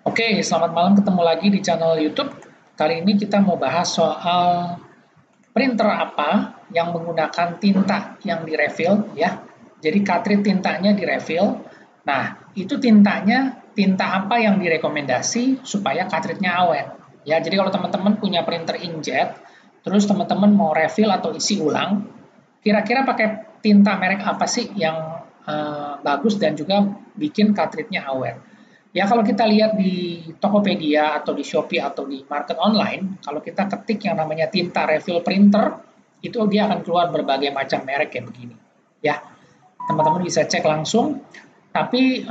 Oke, selamat malam, ketemu lagi di channel YouTube. Kali ini kita mau bahas soal printer apa yang menggunakan tinta yang direfill ya. Jadi cartridge tintanya direfill. Nah, itu tintanya tinta apa yang direkomendasi supaya cartridge-nya awet. Ya, jadi kalau teman-teman punya printer inkjet, terus teman-teman mau refill atau isi ulang, kira-kira pakai tinta merek apa sih yang bagus dan juga bikin cartridge-nya awet. Ya kalau kita lihat di Tokopedia atau di Shopee atau di market online, kalau kita ketik yang namanya tinta refill printer, itu dia akan keluar berbagai macam merek kayak begini. Ya, teman-teman bisa cek langsung. Tapi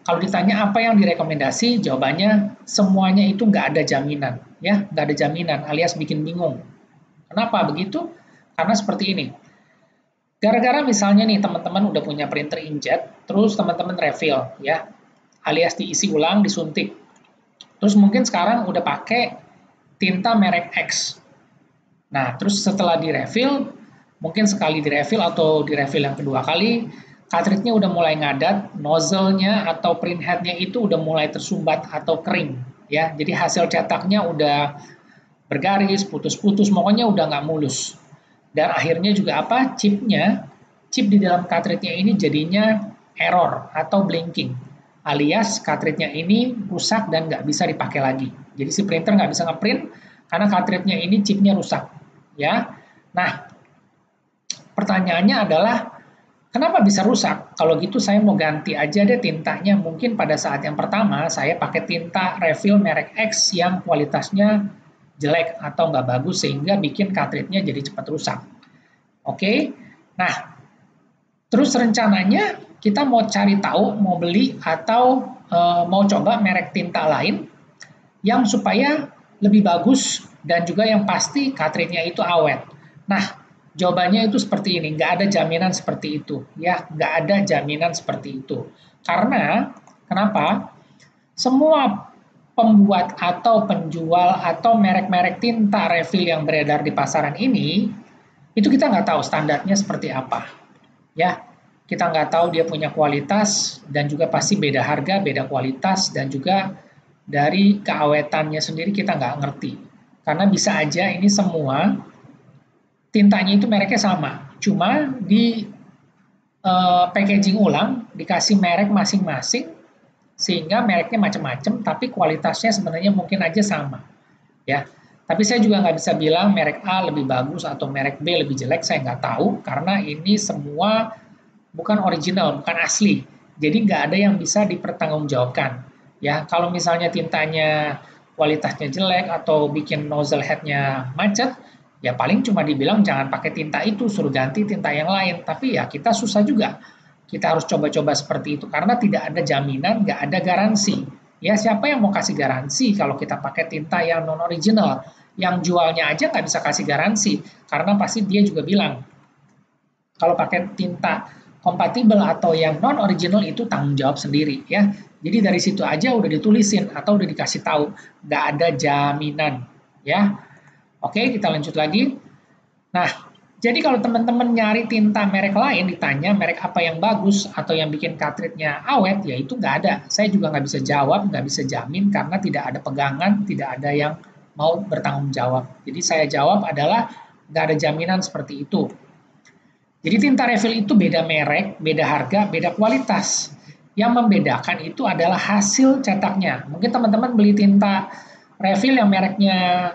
kalau ditanya apa yang direkomendasi, jawabannya semuanya itu nggak ada jaminan, ya nggak ada jaminan, alias bikin bingung. Kenapa begitu? Karena seperti ini. Gara-gara misalnya nih teman-teman udah punya printer inkjet, terus teman-teman refill, ya alias diisi ulang, disuntik. Terus mungkin sekarang udah pakai tinta merek X. Nah, terus setelah direfill, mungkin sekali direfill atau direfill yang kedua kali, cartridge-nya udah mulai ngadat, nozzle-nya atau print head-nya itu udah mulai tersumbat atau kering. Ya, jadi hasil cetaknya udah bergaris, putus-putus, pokoknya udah nggak mulus. Dan akhirnya juga apa? Chip di dalam cartridge-nya ini jadinya error atau blinking, alias cartridge-nya ini rusak dan nggak bisa dipakai lagi. Jadi si printer nggak bisa ngeprint karena cartridge-nya ini chipnya rusak. Ya, nah pertanyaannya adalah kenapa bisa rusak? Kalau gitu saya mau ganti aja deh tintanya. Mungkin pada saat yang pertama saya pakai tinta refill merek X yang kualitasnya jelek atau nggak bagus sehingga bikin cartridge-nya jadi cepat rusak. Oke, nah terus rencananya kita mau cari tahu, mau beli atau mau coba merek tinta lain yang supaya lebih bagus dan juga yang pasti cartridge-nya itu awet. Nah, jawabannya itu seperti ini, nggak ada jaminan seperti itu, ya, nggak ada jaminan seperti itu. Karena kenapa? Semua pembuat atau penjual atau merek-merek tinta refill yang beredar di pasaran ini, itu kita nggak tahu standarnya seperti apa. Ya, kita nggak tahu dia punya kualitas dan juga pasti beda harga, beda kualitas dan juga dari keawetannya sendiri kita nggak ngerti. Karena bisa aja ini semua tintanya itu mereknya sama, cuma di packaging ulang dikasih merek masing-masing sehingga mereknya macam-macam tapi kualitasnya sebenarnya mungkin aja sama. Ya, tapi saya juga nggak bisa bilang merek A lebih bagus atau merek B lebih jelek, saya nggak tahu karena ini semua bukan original, bukan asli. Jadi nggak ada yang bisa dipertanggungjawabkan. Ya, kalau misalnya tintanya kualitasnya jelek atau bikin nozzle headnya macet, ya paling cuma dibilang jangan pakai tinta itu, suruh ganti tinta yang lain. Tapi ya kita susah juga. Kita harus coba-coba seperti itu karena tidak ada jaminan, nggak ada garansi. Ya siapa yang mau kasih garansi kalau kita pakai tinta yang non original, yang jualnya aja nggak bisa kasih garansi karena pasti dia juga bilang kalau pakai tinta kompatibel atau yang non original itu tanggung jawab sendiri ya. Jadi dari situ aja udah ditulisin atau udah dikasih tahu nggak ada jaminan ya. Oke, kita lanjut lagi. Nah, jadi kalau teman-teman nyari tinta merek lain, ditanya merek apa yang bagus atau yang bikin cartridge-nya awet, ya itu nggak ada. Saya juga nggak bisa jawab, nggak bisa jamin karena tidak ada pegangan, tidak ada yang mau bertanggung jawab. Jadi saya jawab adalah nggak ada jaminan seperti itu. Jadi tinta refill itu beda merek, beda harga, beda kualitas. Yang membedakan itu adalah hasil cetaknya. Mungkin teman-teman beli tinta refill yang mereknya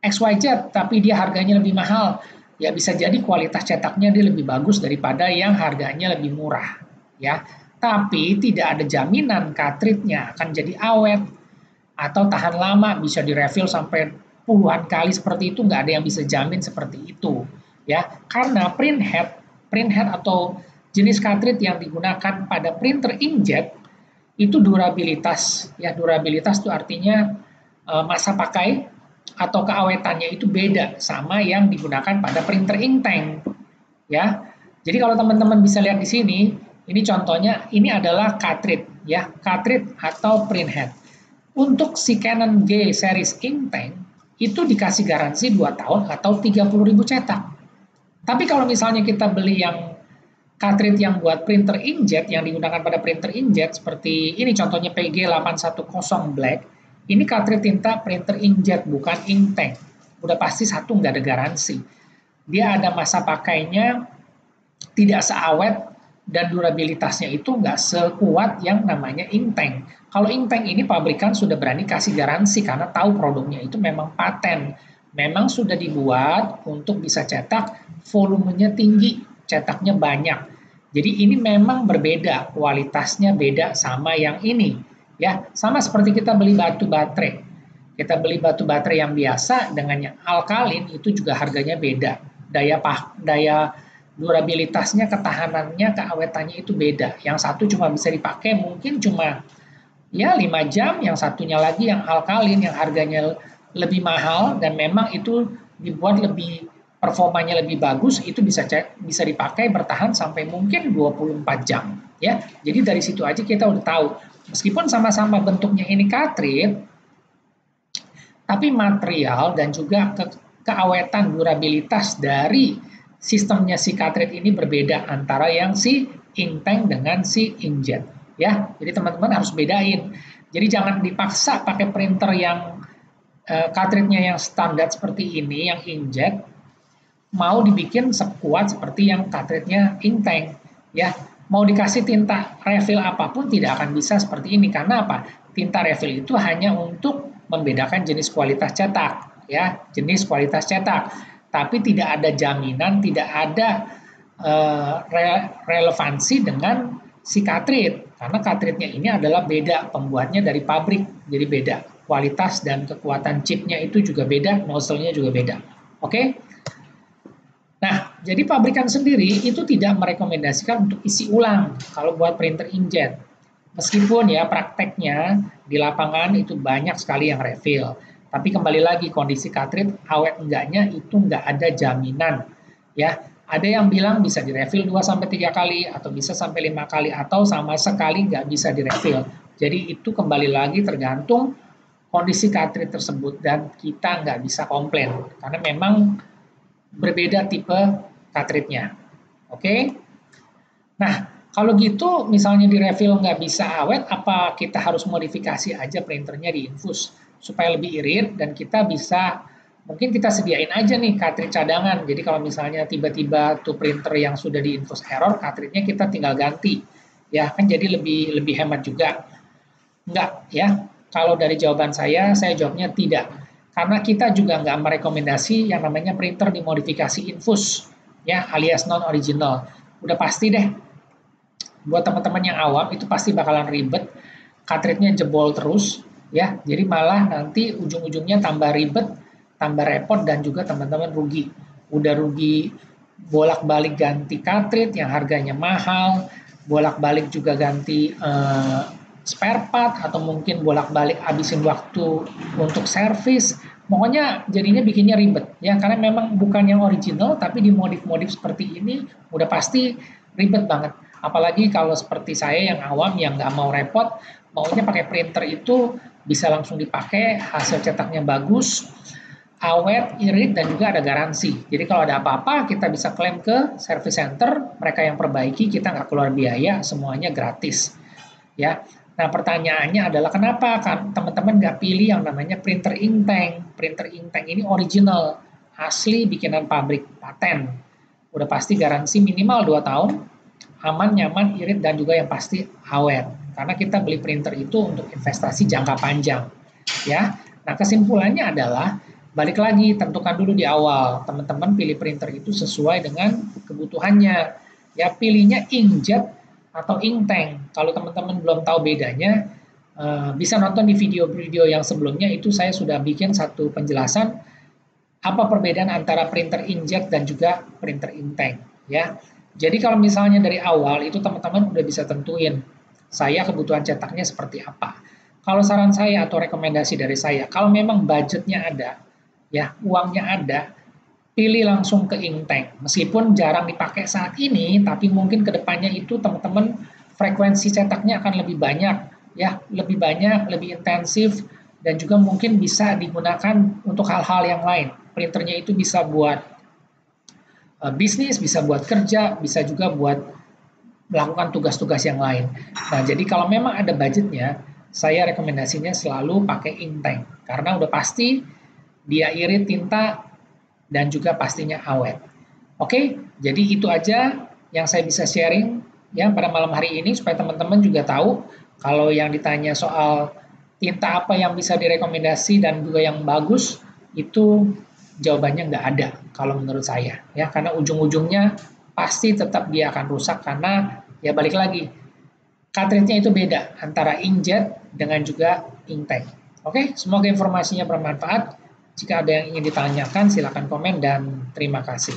XYZ, tapi dia harganya lebih mahal. Ya bisa jadi kualitas cetaknya dia lebih bagus daripada yang harganya lebih murah. Ya, tapi tidak ada jaminan cartridge-nya akan jadi awet atau tahan lama, bisa direfill sampai puluhan kali seperti itu, nggak ada yang bisa jamin seperti itu. Ya, karena print head atau jenis cartridge yang digunakan pada printer inkjet itu durabilitas, ya durabilitas itu artinya masa pakai atau keawetannya itu beda sama yang digunakan pada printer ink tank, ya. Jadi kalau teman-teman bisa lihat di sini, ini contohnya, ini adalah cartridge, ya cartridge atau print head. Untuk si Canon G series ink tank itu dikasih garansi 2 tahun atau 30.000 cetak. Tapi kalau misalnya kita beli yang cartridge yang buat printer inkjet yang digunakan pada printer inkjet seperti ini contohnya PG810 Black, ini cartridge tinta printer inkjet bukan ink tank. Udah pasti satu nggak ada garansi. Dia ada masa pakainya tidak seawet dan durabilitasnya itu nggak sekuat yang namanya ink tank. Kalau ink tank ini pabrikan sudah berani kasih garansi karena tahu produknya itu memang paten. Memang sudah dibuat untuk bisa cetak, volumenya tinggi, cetaknya banyak. Jadi ini memang berbeda, kualitasnya beda sama yang ini. Ya, sama seperti kita beli batu baterai. Kita beli batu baterai yang biasa dengan yang alkalin itu juga harganya beda. Daya durabilitasnya, ketahanannya, keawetannya itu beda. Yang satu cuma bisa dipakai mungkin cuma ya 5 jam, yang satunya lagi yang alkalin yang harganya lebih mahal dan memang itu dibuat lebih performanya lebih bagus, itu bisa dipakai bertahan sampai mungkin 24 jam ya. Jadi dari situ aja kita udah tahu meskipun sama-sama bentuknya ini cartridge tapi material dan juga keawetan durabilitas dari sistemnya si cartridge ini berbeda antara yang si ink tank dengan si inkjet ya. Jadi teman-teman harus bedain. Jadi jangan dipaksa pakai printer yang cartridge-nya yang standar seperti ini, yang inkjet, mau dibikin sekuat seperti yang cartridge-nya ink tank ya. Mau dikasih tinta refill apapun tidak akan bisa seperti ini karena apa? Tinta refill itu hanya untuk membedakan jenis kualitas cetak ya, jenis kualitas cetak. Tapi tidak ada jaminan, tidak ada relevansi dengan si cartridge. Karena cartridge-nya ini adalah beda, pembuatnya dari pabrik, jadi beda. Kualitas dan kekuatan chipnya itu juga beda, nozzle-nya juga beda. Oke? Nah, jadi pabrikan sendiri itu tidak merekomendasikan untuk isi ulang kalau buat printer inkjet. Meskipun ya prakteknya di lapangan itu banyak sekali yang refill. Tapi kembali lagi kondisi cartridge awet enggaknya itu enggak ada jaminan ya. Ada yang bilang bisa direfill 2-3 kali atau bisa sampai 5 kali atau sama sekali enggak bisa direfill. Jadi itu kembali lagi tergantung kondisi cartridge tersebut dan kita enggak bisa komplain karena memang berbeda tipe cartridge-nya. Oke? Nah, kalau gitu misalnya direfill nggak bisa awet, apa kita harus modifikasi aja printernya di infus supaya lebih irit dan kita bisa mungkin kita sediain aja nih cartridge cadangan. Jadi kalau misalnya tiba-tiba tuh printer yang sudah di infus error, cartridge-nya kita tinggal ganti. Ya, kan jadi lebih hemat juga. Enggak, ya. Kalau dari jawaban saya jawabnya tidak. Karena kita juga nggak merekomendasi yang namanya printer dimodifikasi infus, ya, alias non-original. Udah pasti deh, buat teman-teman yang awam itu pasti bakalan ribet, cartridge-nya jebol terus, ya. Jadi malah nanti ujung-ujungnya tambah ribet, tambah repot dan juga teman-teman rugi. Udah rugi bolak-balik ganti cartridge yang harganya mahal, bolak-balik juga ganti spare part atau mungkin bolak-balik habisin waktu untuk servis. Pokoknya jadinya bikinnya ribet ya karena memang bukan yang original tapi dimodif-modif seperti ini udah pasti ribet banget. Apalagi kalau seperti saya yang awam yang nggak mau repot, maunya pakai printer itu bisa langsung dipakai, hasil cetaknya bagus, awet, irit, dan juga ada garansi. Jadi kalau ada apa-apa kita bisa klaim ke service center, mereka yang perbaiki, kita nggak keluar biaya, semuanya gratis. Ya. Nah pertanyaannya adalah kenapa kan teman-teman nggak pilih yang namanya printer ink tank? Printer ink tank ini original, asli bikinan pabrik, paten. Udah pasti garansi minimal 2 tahun, aman, nyaman, irit, dan juga yang pasti awet. Karena kita beli printer itu untuk investasi jangka panjang. Ya. Nah kesimpulannya adalah, balik lagi, tentukan dulu di awal. Teman-teman pilih printer itu sesuai dengan kebutuhannya. Ya, pilihnya inkjet atau ink tank. Kalau teman-teman belum tahu bedanya, bisa nonton di video-video yang sebelumnya, itu saya sudah bikin satu penjelasan apa perbedaan antara printer inkjet dan juga printer ink tank. Ya. Jadi kalau misalnya dari awal itu teman-teman udah bisa tentuin saya kebutuhan cetaknya seperti apa. Kalau saran saya atau rekomendasi dari saya, kalau memang budgetnya ada, ya uangnya ada, pilih langsung ke ink tank. Meskipun jarang dipakai saat ini, tapi mungkin kedepannya itu teman-teman frekuensi cetaknya akan lebih banyak, ya lebih banyak, lebih intensif, dan juga mungkin bisa digunakan untuk hal-hal yang lain. Printernya itu bisa buat bisnis, bisa buat kerja, bisa juga buat melakukan tugas-tugas yang lain. Nah, jadi kalau memang ada budgetnya, saya rekomendasinya selalu pakai inktank karena udah pasti dia irit tinta dan juga pastinya awet. Oke, jadi itu aja yang saya bisa sharing ya pada malam hari ini supaya teman-teman juga tahu kalau yang ditanya soal tinta apa yang bisa direkomendasi dan juga yang bagus itu jawabannya nggak ada kalau menurut saya ya karena ujung-ujungnya pasti tetap dia akan rusak karena ya balik lagi cartridge-nya itu beda antara inkjet dengan juga inktank. Oke, semoga informasinya bermanfaat. Jika ada yang ingin ditanyakan, silakan komen dan terima kasih.